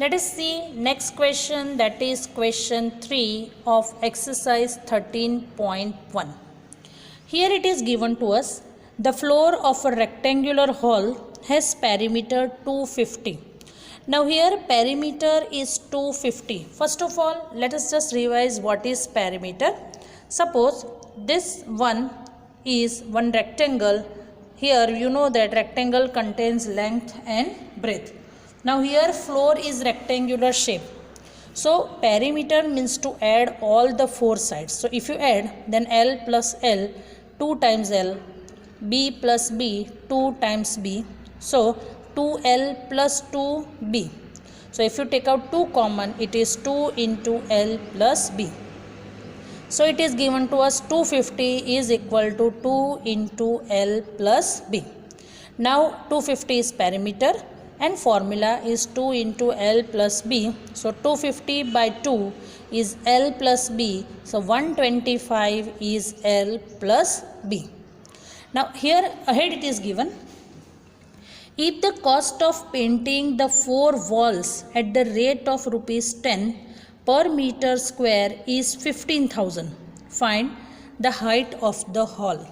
Let us see next question, that is question 3 of exercise 13.1. Here it is given to us, the floor of a rectangular hall has perimeter 250. Now here perimeter is 250. First of all, let us just revise what is perimeter. Suppose this one is one rectangle. Here you know that rectangle contains length and breadth. Now here floor is rectangular shape. So perimeter means to add all the four sides. So if you add, then L plus L 2 times L, B plus B 2 times B. So 2L plus 2B. So if you take out 2 common, it is 2 into L plus B. So it is given to us 250 is equal to 2 into L plus B. Now 250 is perimeter and formula is 2 into L plus B. So 250 by 2 is L plus B. So 125 is L plus B. Now here ahead it is given, if the cost of painting the 4 walls at the rate of rupees 10 per meter square is 15,000, find the height of the hall.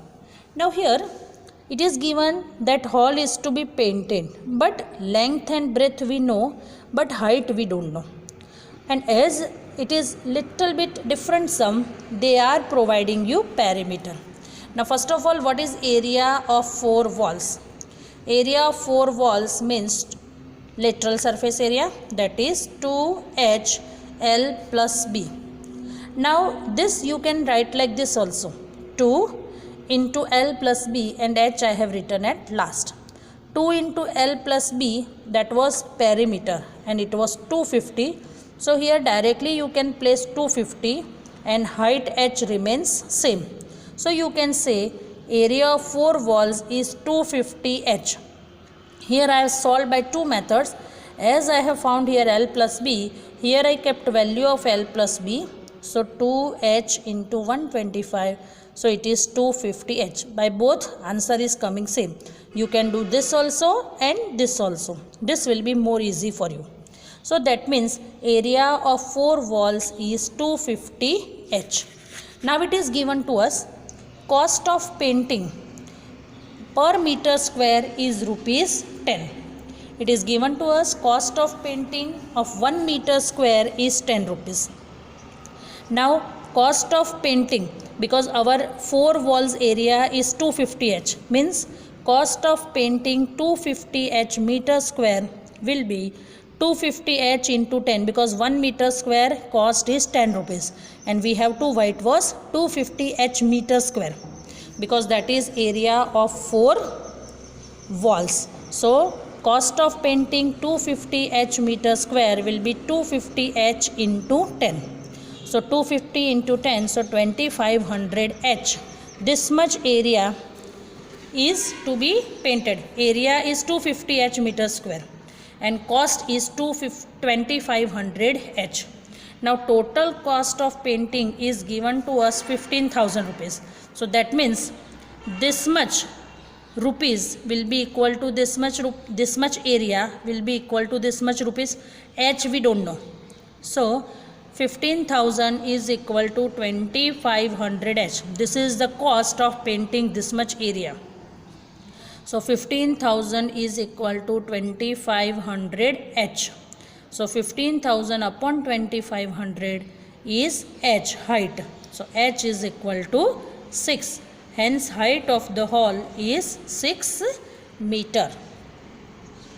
Now here it is given that hall is to be painted, but length and breadth we know, but height we don't know. And as it is little bit different sum, they are providing you perimeter. Now first of all, what is area of 4 walls? Area of 4 walls means lateral surface area, that is 2H L plus B. Now this you can write like this also, 2 into L plus B, and H I have written at last. 2 into L plus B, that was perimeter and it was 250. So here directly you can place 250 and height H remains same. So you can say area of 4 walls is 250H. Here I have solved by 2 methods. As I have found here L plus B, here I kept value of L plus B. So 2H into 125. So it is 250H. By both answer is coming same. You can do this also and this also. This will be more easy for you. So that means area of 4 walls is 250H. Now it is given to us, cost of painting per meter square is rupees 10. It is given to us, cost of painting of 1 meter square is 10 rupees. Now cost of painting, because our 4 walls area is 250H, means cost of painting 250H meter square will be 250H into 10, because 1 meter square cost is 10 rupees and we have to write was 250H meter square, because that is area of 4 walls. So cost of painting 250H meter square will be 250H into 10. So 250 into 10, so 2500H. This much area is to be painted. Area is 250H meter square and cost is 2500H. Now total cost of painting is given to us 15,000 rupees. So that means this much rupees will be equal to this much area will be equal to this much rupees. H we don't know. So 15,000 is equal to 2500H. This is the cost of painting this much area. So 15,000 is equal to 2500H. So 15,000 upon 2500 is H, height. So H is equal to 6. Hence height of the hall is 6 meter.